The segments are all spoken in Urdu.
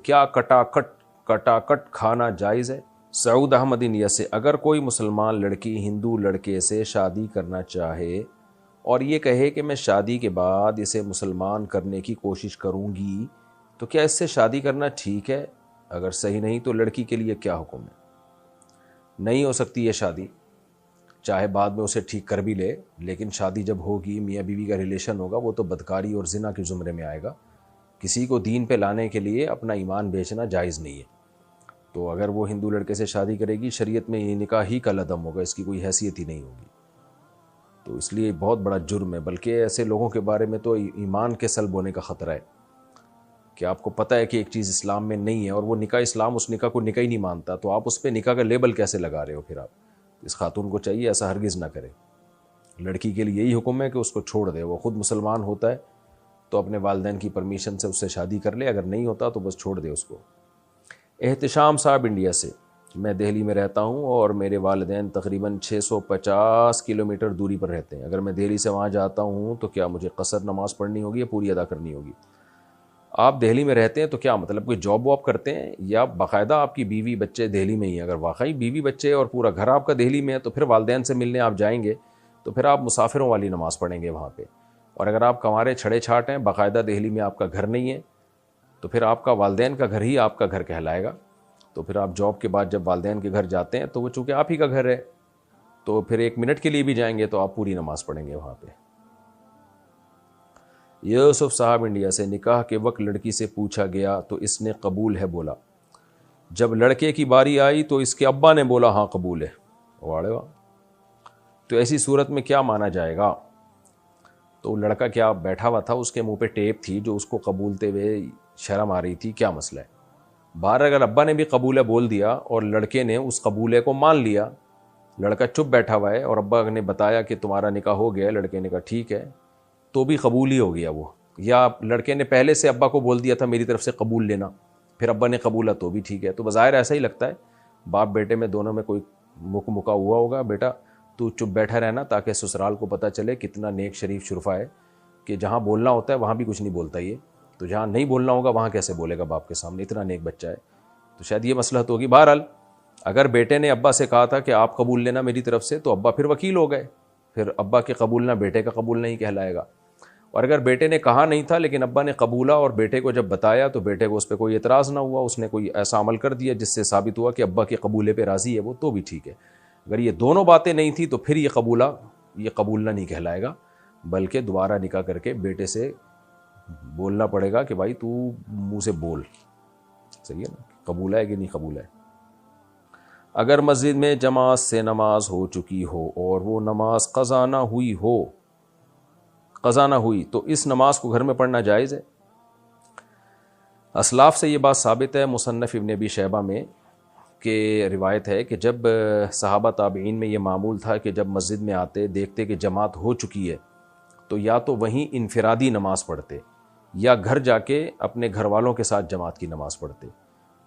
کیا کٹاکٹ کھانا جائز ہے؟ سعود احمد انڈیا سے، اگر کوئی مسلمان لڑکی ہندو لڑکے سے شادی کرنا چاہے اور یہ کہے کہ میں شادی کے بعد اسے مسلمان کرنے کی کوشش کروں گی، تو کیا اس سے شادی کرنا ٹھیک ہے؟ اگر صحیح نہیں تو لڑکی کے لیے کیا حکم ہے؟ نہیں ہو سکتی یہ شادی، چاہے بعد میں اسے ٹھیک کر بھی لے، لیکن شادی جب ہوگی، میاں بیوی کا ریلیشن ہوگا، وہ تو بدکاری اور زنا کے زمرے میں آئے گا۔ کسی کو دین پہ لانے کے لیے اپنا ایمان بیچنا جائز نہیں ہے۔ تو اگر وہ ہندو لڑکے سے شادی کرے گی، شریعت میں یہ نکاح ہی کا لدم ہوگا، اس کی کوئی حیثیت ہی نہیں ہوگی۔ تو اس لیے بہت بڑا جرم ہے، بلکہ ایسے لوگوں کے بارے میں تو ایمان کے سلب ہونے کا خطرہ ہے کہ آپ کو پتہ ہے کہ ایک چیز اسلام میں نہیں ہے اور وہ نکاح اسلام اس نکاح کو نکاح ہی نہیں مانتا، تو آپ اس پہ نکاح کا لیبل کیسے لگا رہے ہو؟ پھر آپ اس خاتون کو چاہیے ایسا ہرگز نہ کرے۔ لڑکی کے لیے یہی حکم ہے کہ اس کو چھوڑ دے، وہ خود مسلمان ہوتا ہے تو اپنے والدین کی پرمیشن سے اس سے شادی کر لے، اگر نہیں ہوتا تو بس چھوڑ دے اس کو۔ احتشام صاحب انڈیا سے، میں دہلی میں رہتا ہوں اور میرے والدین تقریباً 650 کلومیٹر دوری پر رہتے ہیں۔ اگر میں دہلی سے وہاں جاتا ہوں تو کیا مجھے قصر نماز پڑھنی ہوگی یا پوری ادا کرنی ہوگی؟ آپ دہلی میں رہتے ہیں تو کیا مطلب کوئی جاب واب کرتے ہیں یا باقاعدہ آپ کی بیوی بچے دہلی میں ہی ہیں؟ اگر واقعی بیوی بچے اور پورا گھر آپ کا دہلی میں ہے تو پھر والدین سے ملنے آپ جائیں گے تو پھر آپ مسافروں والی نماز پڑھیں گے وہاں پہ۔ اور اگر آپ کنوارے چھڑے چھاٹ ہیں، باقاعدہ دہلی میں آپ کا گھر نہیں ہے، تو پھر آپ کا والدین کا گھر ہی آپ کا گھر کہلائے گا۔ تو پھر آپ جاب کے بعد جب والدین کے گھر جاتے ہیں تو وہ چونکہ آپ ہی کا گھر ہے، تو پھر 1 منٹ کے لیے بھی جائیں گے تو آپ پوری نماز پڑھیں گے وہاں پہ۔ یوسف صاحب انڈیا سے، نکاح کے وقت لڑکی سے پوچھا گیا تو اس نے قبول ہے بولا، جب لڑکے کی باری آئی تو اس کے ابا نے بولا ہاں قبول ہے۔ واڑے واہ! تو ایسی صورت میں کیا مانا جائے گا؟ تو لڑکا کیا بیٹھا ہوا تھا، اس کے منہ پہ ٹیپ تھی جو اس کو قبولتے ہوئے شرم آ رہی تھی؟ کیا مسئلہ ہے؟ باہر اگر ابا نے بھی قبول ہے بول دیا اور لڑکے نے اس قبولے کو مان لیا، لڑکا چپ بیٹھا ہوا ہے اور ابا نے بتایا کہ تمہارا نکاح ہو گیا ہے، لڑکے نے کہا ٹھیک ہے، تو بھی قبول ہی ہو گیا وہ۔ یا لڑکے نے پہلے سے ابا کو بول دیا تھا میری طرف سے قبول لینا، پھر ابا نے قبولا تو بھی ٹھیک ہے۔ تو بظاہر ایسا ہی لگتا ہے، باپ بیٹے میں دونوں میں کوئی مکا ہوا ہوگا، بیٹا تو چپ بیٹھا رہنا تاکہ سسرال کو پتہ چلے کتنا نیک شریف شرفا ہے، کہ جہاں بولنا ہوتا ہے وہاں بھی کچھ نہیں بولتا یہ، تو جہاں نہیں بولنا ہوگا وہاں کیسے بولے گا باپ کے سامنے، اتنا نیک بچہ ہے۔ تو شاید یہ مصلحت ہوگی۔ بہرحال اگر بیٹے نے ابا سے کہا تھا کہ آپ قبول لینا میری طرف سے، تو ابا پھر وکیل ہو گئے، پھر ابا کے قبولنا بیٹے کا قبول نہیں کہلائے گا۔ اور اگر بیٹے نے کہا نہیں تھا لیکن ابا نے قبولا اور بیٹے کو جب بتایا تو بیٹے کو اس پہ کوئی اعتراض نہ ہوا، اس نے کوئی ایسا عمل کر دیا جس سے ثابت ہوا کہ ابا کے قبولے پہ راضی ہے وہ، تو بھی ٹھیک ہے۔ اگر یہ دونوں باتیں نہیں تھی تو پھر یہ قبولنا نہیں کہلائے گا، بلکہ دوبارہ نکاح کر کے بیٹے سے بولنا پڑے گا کہ بھائی تو منہ سے بول، صحیح ہے نا، قبول ہے کہ نہیں قبول ہے۔ اگر مسجد میں جماعت سے نماز ہو چکی ہو اور وہ نماز قضا نہ ہوئی تو اس نماز کو گھر میں پڑھنا جائز ہے؟ اسلاف سے یہ بات ثابت ہے، مصنف ابن ابی شیبہ میں کہ روایت ہے کہ جب صحابہ تابعین میں یہ معمول تھا کہ جب مسجد میں آتے دیکھتے کہ جماعت ہو چکی ہے تو یا تو وہیں انفرادی نماز پڑھتے یا گھر جا کے اپنے گھر والوں کے ساتھ جماعت کی نماز پڑھتے۔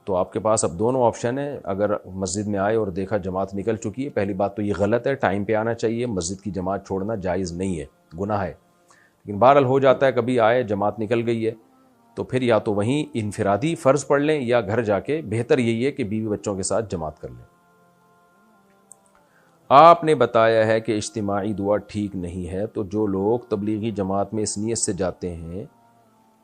تو آپ کے پاس اب دونوں آپشن ہیں، اگر مسجد میں آئے اور دیکھا جماعت نکل چکی ہے، پہلی بات تو یہ غلط ہے، ٹائم پہ آنا چاہیے، مسجد کی جماعت چھوڑنا جائز نہیں ہے، گناہ ہے۔ لیکن بہرحال ہو جاتا ہے کبھی آئے جماعت نکل گئی ہے تو پھر یا تو وہیں انفرادی فرض پڑھ لیں یا گھر جا کے، بہتر یہی ہے کہ بیوی بچوں کے ساتھ جماعت کر لیں۔ آپ نے بتایا ہے کہ اجتماعی دعا ٹھیک نہیں ہے، تو جو لوگ تبلیغی جماعت میں اس نیت سے جاتے ہیں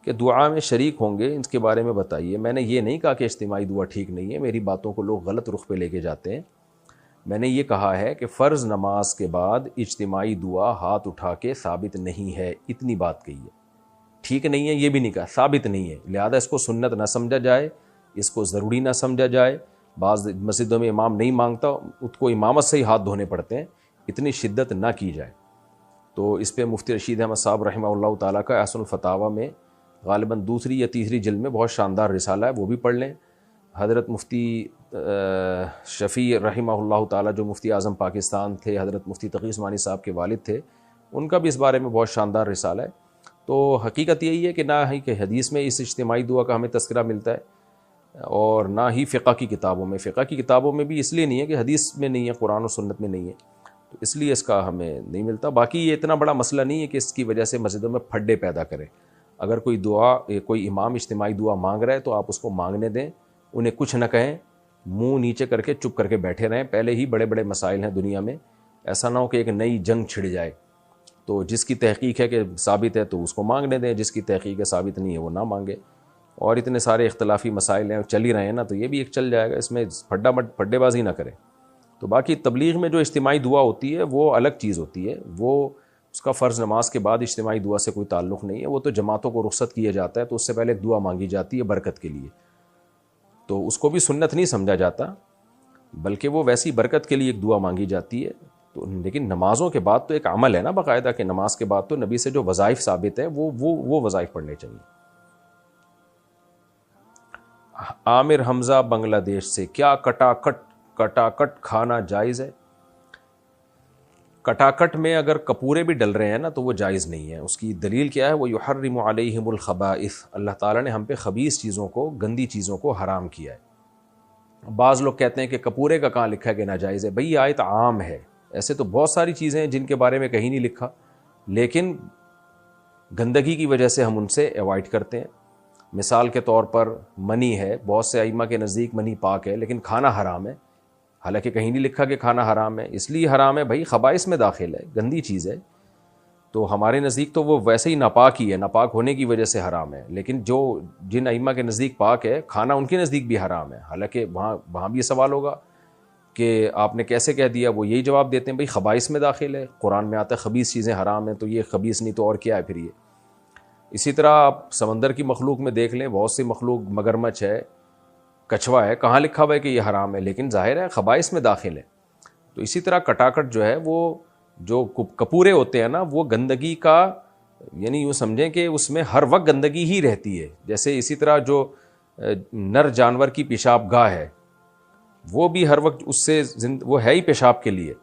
کہ دعا میں شریک ہوں گے، اس کے بارے میں بتائیے۔ میں نے یہ نہیں کہا کہ اجتماعی دعا ٹھیک نہیں ہے، میری باتوں کو لوگ غلط رخ پہ لے کے جاتے ہیں۔ میں نے یہ کہا ہے کہ فرض نماز کے بعد اجتماعی دعا ہاتھ اٹھا کے ثابت نہیں ہے، اتنی بات کہی ہے۔ ٹھیک نہیں ہے یہ بھی نہیں کہا، ثابت نہیں ہے، لہذا اس کو سنت نہ سمجھا جائے، اس کو ضروری نہ سمجھا جائے۔ بعض مسجدوں میں امام نہیں مانگتا، اس کو امامت سے ہی ہاتھ دھونے پڑتے ہیں، اتنی شدت نہ کی جائے۔ تو اس پہ مفتی رشید احمد صاحب رحمہ اللہ تعالیٰ کا احسن الفتاویٰ میں غالباً 2 یا 3 جلد میں بہت شاندار رسالہ ہے، وہ بھی پڑھ لیں۔ حضرت مفتی شفیع رحمہ اللہ تعالیٰ جو مفتی اعظم پاکستان تھے، حضرت مفتی تقی عثمانی صاحب کے والد تھے، ان کا بھی اس بارے میں بہت شاندار رسالہ ہے۔ تو حقیقت یہی ہے کہ نہ ہی کہ حدیث میں اس اجتماعی دعا کا ہمیں تذکرہ ملتا ہے اور نہ ہی فقہ کی کتابوں میں۔ فقہ کی کتابوں میں بھی اس لیے نہیں ہے کہ حدیث میں نہیں ہے، قرآن و سنت میں نہیں ہے، تو اس لیے اس کا ہمیں نہیں ملتا۔ باقی یہ اتنا بڑا مسئلہ نہیں ہے کہ اس کی وجہ سے مسجدوں میں پھڈے پیدا کرے۔ اگر کوئی امام اجتماعی دعا مانگ رہا ہے تو آپ اس کو مانگنے دیں، انہیں کچھ نہ کہیں، منہ نیچے کر کے چپ کر کے بیٹھے رہیں. پہلے ہی بڑے بڑے مسائل ہیں دنیا میں، ایسا نہ ہو کہ ایک نئی جنگ چھڑ جائے. تو جس کی تحقیق ہے کہ ثابت ہے تو اس کو مانگنے دیں، جس کی تحقیق ہے ثابت نہیں ہے وہ نہ مانگے. اور اتنے سارے اختلافی مسائل ہیں چل ہی رہے ہیں نا، تو یہ بھی ایک چل جائے گا، اس میں پھڈے بازی نہ کریں. تو باقی تبلیغ میں جو اجتماعی دعا ہوتی ہے وہ الگ چیز ہوتی ہے، وہ اس کا فرض نماز کے بعد اجتماعی دعا سے کوئی تعلق نہیں ہے. وہ تو جماعتوں کو رخصت کیا جاتا ہے تو اس سے پہلے ایک دعا مانگی جاتی ہے برکت کے لیے، تو اس کو بھی سنت نہیں سمجھا جاتا، بلکہ وہ ویسی برکت کے لیے ایک دعا مانگی جاتی ہے. تو لیکن نمازوں کے بعد تو ایک عمل ہے نا باقاعدہ، کہ نماز کے بعد تو نبی سے جو وظائف ثابت ہیں وہ وظائف پڑھنے چاہیے. عامر حمزہ بنگلہ دیش سے، کیا کٹاکٹ کھانا جائز ہے؟ کٹاکٹ میں اگر کپورے بھی ڈل رہے ہیں نا تو وہ جائز نہیں ہے. اس کی دلیل کیا ہے؟ وہ یحرم علیہم الخبائث، اللہ تعالیٰ نے ہم پہ خبیث چیزوں کو، گندی چیزوں کو حرام کیا ہے. بعض لوگ کہتے ہیں کہ کپورے کا کہاں لکھا ہے کہ ناجائز ہے. بھئی یہ آیت عام ہے، ایسے تو بہت ساری چیزیں ہیں جن کے بارے میں کہیں نہیں لکھا، لیکن گندگی کی وجہ سے ہم ان سے ایوائڈ کرتے ہیں. مثال کے طور پر منی ہے، بہت سے ائمہ کے نزدیک منی پاک ہے لیکن کھانا حرام ہے، حالانکہ کہیں نہیں لکھا کہ کھانا حرام ہے. اس لیے حرام ہے بھائی خبائث میں داخل ہے، گندی چیز ہے، تو ہمارے نزدیک تو وہ ویسے ہی ناپاک ہی ہے، ناپاک ہونے کی وجہ سے حرام ہے. لیکن جن ائمہ کے نزدیک پاک ہے، کھانا ان کے نزدیک بھی حرام ہے. حالانکہ وہاں بھی یہ سوال ہوگا کہ آپ نے کیسے کہہ دیا، وہ یہی جواب دیتے ہیں بھائی خبائث میں داخل ہے، قرآن میں آتا ہے خبیث چیزیں حرام ہیں، تو یہ خبیث نہیں تو اور کیا ہے پھر یہ. اسی طرح آپ سمندر کی مخلوق میں دیکھ لیں، بہت سی مخلوق، مگرمچھ ہے، کچھوا ہے، کہاں لکھا ہوا ہے کہ یہ حرام ہے، لیکن ظاہر ہے خبائث میں داخل ہے. تو اسی طرح کٹاکٹ جو ہے، وہ جو کپورے ہوتے ہیں نا، وہ گندگی کا، یعنی یوں سمجھیں کہ اس میں ہر وقت گندگی ہی رہتی ہے. جیسے اسی طرح جو نر جانور کی پیشاب گاہ ہے، وہ بھی ہر وقت اس سے وہ ہے ہی پیشاب کے لیے.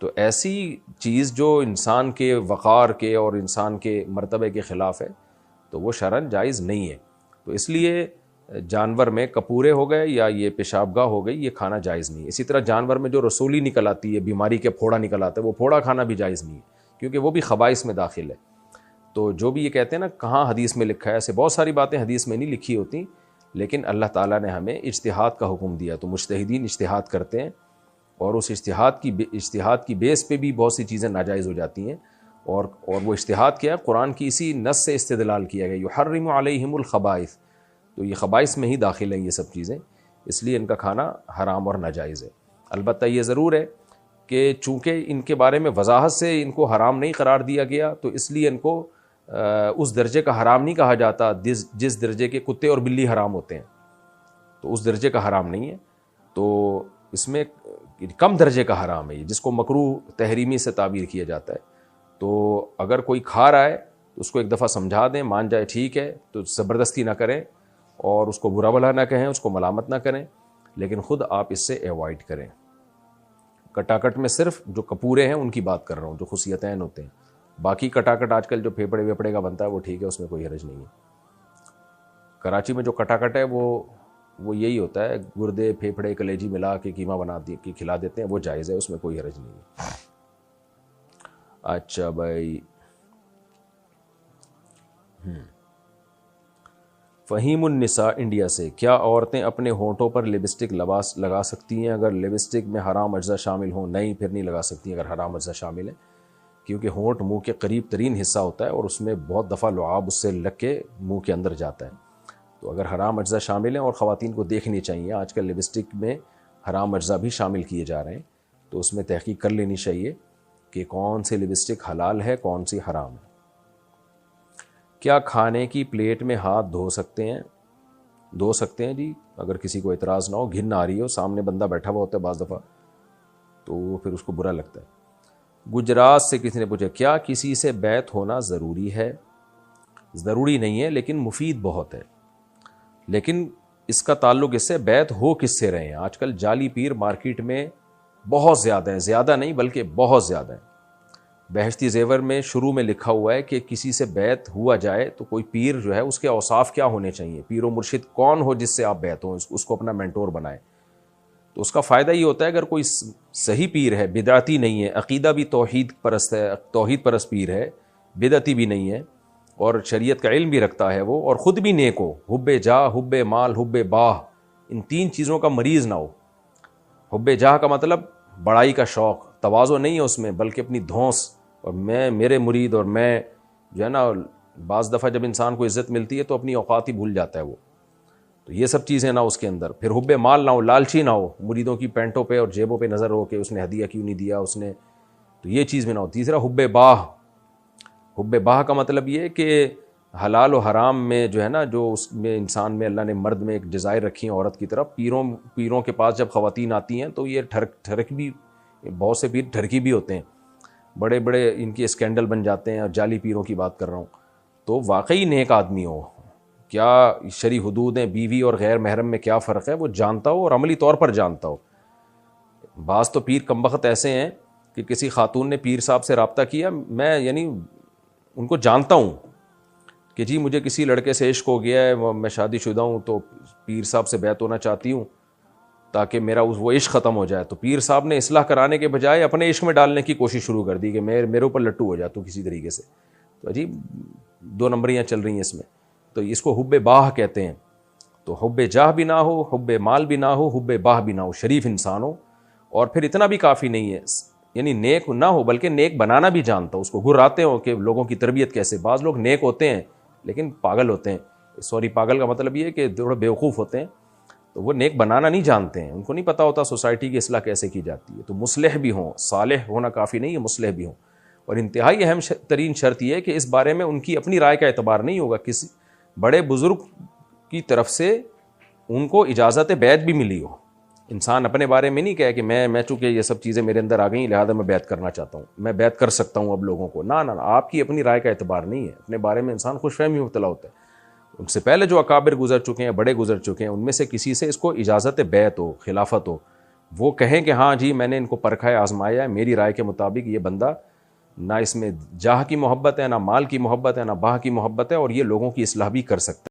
تو ایسی چیز جو انسان کے وقار کے اور انسان کے مرتبے کے خلاف ہے تو وہ شرعاً جائز نہیں ہے. تو اس لیے جانور میں کپورے ہو گئے یا یہ پیشاب گاہ ہو گئی، یہ کھانا جائز نہیں ہے. اسی طرح جانور میں جو رسولی نکل آتی ہے، بیماری کے پھوڑا نکل آتا ہے، وہ پھوڑا کھانا بھی جائز نہیں ہے، کیونکہ وہ بھی خبائث میں داخل ہے. تو جو بھی یہ کہتے ہیں نا کہاں حدیث میں لکھا ہے، ایسے بہت ساری باتیں حدیث میں نہیں لکھی ہوتی، لیکن اللہ تعالیٰ نے ہمیں اجتہاد کا حکم دیا. تو مجتہدین اجتہاد کرتے ہیں، اور اس اجتہاد کی بیس پہ بھی بہت سی چیزیں ناجائز ہو جاتی ہیں. اور وہ اجتہاد کیا ہے؟ قرآن کی اسی نص سے استدلال کیا گیا، یحرم علیہم الخبائث. تو یہ خبائث میں ہی داخل ہیں یہ سب چیزیں، اس لیے ان کا کھانا حرام اور ناجائز ہے. البتہ یہ ضرور ہے کہ چونکہ ان کے بارے میں وضاحت سے ان کو حرام نہیں قرار دیا گیا، تو اس لیے ان کو اس درجے کا حرام نہیں کہا جاتا جس درجے کے کتے اور بلی حرام ہوتے ہیں. تو اس درجے کا حرام نہیں ہے، تو اس میں کم درجے کا حرام ہے، جس کو مکروہ تحریمی سے تعبیر کیا جاتا ہے. تو اگر کوئی کھا رہا ہے تو اس کو ایک دفعہ سمجھا دیں، مان جائے ٹھیک ہے، تو زبردستی نہ کریں اور اس کو برا بھلا نہ کہیں، اس کو ملامت نہ کریں، لیکن خود آپ اس سے ایوائڈ کریں. کٹاکٹ میں صرف جو کپورے ہیں ان کی بات کر رہا ہوں، جو خصیتین ہوتے ہیں. باقی کٹاکٹ آج کل جو پھیپڑے ویپڑے کا بنتا ہے وہ ٹھیک ہے، اس میں کوئی حرج نہیں ہے. کراچی میں جو کٹاکٹ ہے وہ یہی ہوتا ہے، گردے پھیپڑے کلیجی ملا کے قیمہ بنا کے کھلا دیتے ہیں، وہ جائز ہے، اس میں کوئی حرج نہیں ہے. اچھا بھائی، فہیم النساء انڈیا سے، کیا عورتیں اپنے ہونٹوں پر لپسٹک لگا سکتی ہیں اگر لپسٹک میں حرام اجزاء شامل ہوں؟ نہیں، پھر نہیں لگا سکتی اگر حرام اجزاء شامل ہیں، کیونکہ ہونٹ منہ کے قریب ترین حصہ ہوتا ہے اور اس میں بہت دفعہ لعاب اس سے لگ کے منہ کے اندر جاتا ہے. تو اگر حرام اجزاء شامل ہیں، اور خواتین کو دیکھنی چاہیے، آج کل لپسٹک میں حرام اجزاء بھی شامل کیے جا رہے ہیں، تو اس میں تحقیق کر لینی چاہیے کہ کون سی لپسٹک حلال ہے، کون سی حرام ہے. کیا کھانے کی پلیٹ میں ہاتھ دھو سکتے ہیں جی، اگر کسی کو اعتراض نہ ہو، گھن نہ آ رہی ہو، سامنے بندہ بیٹھا ہوا ہوتا ہے بعض دفعہ تو وہ پھر اس کو برا لگتا ہے. گجرات سے کسی نے پوچھا، کیا کسی سے بیعت ہونا ضروری ہے؟ ضروری نہیں ہے، لیکن مفید بہت ہے. لیکن اس کا تعلق اس سے بیعت ہو کس سے رہے ہیں. آج کل جعلی پیر مارکیٹ میں بہت زیادہ ہیں، زیادہ نہیں بلکہ بہت زیادہ ہیں. بہشتی زیور میں شروع میں لکھا ہوا ہے کہ کسی سے بیعت ہوا جائے تو کوئی پیر جو ہے اس کے اوصاف کیا ہونے چاہیے، پیر و مرشد کون ہو جس سے آپ بیعت ہوں، اس کو اپنا مینٹور بنائیں. تو اس کا فائدہ یہ ہوتا ہے اگر کوئی صحیح پیر ہے، بدعتی نہیں ہے، عقیدہ بھی توحید پرست ہے، توحید پرست پیر ہے، بدعتی بھی نہیں ہے، اور شریعت کا علم بھی رکھتا ہے وہ، اور خود بھی نیک ہو، حب جاہ، حب مال، حب باہ، ان تین چیزوں کا مریض نہ ہو۔ حب جاہ کا مطلب بڑائی کا شوق، تواضع نہیں ہے اس میں، بلکہ اپنی دھونس، اور میں، میرے مرید، اور میں جو ہے نا، بعض دفعہ جب انسان کو عزت ملتی ہے تو اپنی اوقات ہی بھول جاتا ہے وہ، تو یہ سب چیزیں نہ اس کے اندر۔ پھر حب مال نہ ہو، لالچی نہ ہو، مریدوں کی پینٹوں پہ اور جیبوں پہ نظر ہو کہ اس نے ہدیہ کیوں نہیں دیا اس نے، تو یہ چیز میں نہ ہو۔ تیسرا حب باہ، حب باہ کا مطلب یہ کہ حلال و حرام میں جو ہے نا، جو اس میں انسان میں اللہ نے مرد میں ایک ڈیزائر رکھی ہے عورت کی طرف، پیروں کے پاس جب خواتین آتی ہیں تو یہ ٹھرک بھی، بہت سے پیر ٹھرکی بھی ہوتے ہیں، بڑے بڑے ان کے اسکینڈل بن جاتے ہیں، اور جعلی پیروں کی بات کر رہا ہوں۔ تو واقعی نیک آدمی ہو، کیا شرعی حدود ہیں، بیوی اور غیر محرم میں کیا فرق ہے، وہ جانتا ہو اور عملی طور پر جانتا ہو۔ بعض تو پیر کمبخت ایسے ہیں کہ کسی خاتون نے پیر صاحب سے رابطہ کیا، میں یعنی ان کو جانتا ہوں کہ جی مجھے کسی لڑکے سے عشق ہو گیا ہے، میں شادی شدہ ہوں، تو پیر صاحب سے بیعت ہونا چاہتی ہوں تاکہ میرا وہ عشق ختم ہو جائے۔ تو پیر صاحب نے اصلاح کرانے کے بجائے اپنے عشق میں ڈالنے کی کوشش شروع کر دی کہ میرے اوپر لٹو ہو جا تو کسی طریقے سے۔ تو عجیب دو نمبریاں چل رہی ہیں اس میں، تو اس کو حب باہ کہتے ہیں۔ تو حب جاہ بھی نہ ہو، حب مال بھی نہ ہو، حب باہ بھی نہ ہو، شریف انسان ہو، اور پھر اتنا بھی کافی نہیں ہے، یعنی نیک نہ ہو بلکہ نیک بنانا بھی جانتا ہو، اس کو گھراتے ہو کہ لوگوں کی تربیت کیسے۔ بعض لوگ نیک ہوتے ہیں لیکن پاگل ہوتے ہیں، سوری پاگل کا مطلب یہ ہے کہ تھوڑا بیوقوف ہوتے ہیں، تو وہ نیک بنانا نہیں جانتے ہیں، ان کو نہیں پتہ ہوتا سوسائٹی کی اصلاح کیسے کی جاتی ہے۔ تو مصلح بھی ہوں، صالح ہونا کافی نہیں ہے، مصلح بھی ہوں۔ اور انتہائی اہم ترین شرط یہ ہے کہ اس بارے میں ان کی اپنی رائے کا اعتبار نہیں ہوگا، کسی بڑے بزرگ کی طرف سے ان کو اجازت بیعت بھی ملی ہو۔ انسان اپنے بارے میں نہیں کہے کہ میں چونکہ یہ سب چیزیں میرے اندر آ گئیں لہذا میں بیعت کرنا چاہتا ہوں، میں بیعت کر سکتا ہوں اب لوگوں کو، نہ آپ کی اپنی رائے کا اعتبار نہیں ہے، اپنے بارے میں انسان خوش فہمی میں مبتلا ہوتا ہے۔ ان سے پہلے جو اکابر گزر چکے ہیں، بڑے گزر چکے ہیں، ان میں سے کسی سے اس کو اجازت بیعت ہو، خلافت ہو، وہ کہیں کہ ہاں جی میں نے ان کو پرکھا ہے، آزمایا ہے، میری رائے کے مطابق یہ بندہ نہ اس میں جاہ کی محبت ہے، نہ مال کی محبت ہے، نہ باہ کی محبت ہے، اور یہ لوگوں کی اصلاح بھی کر سکتا ہے۔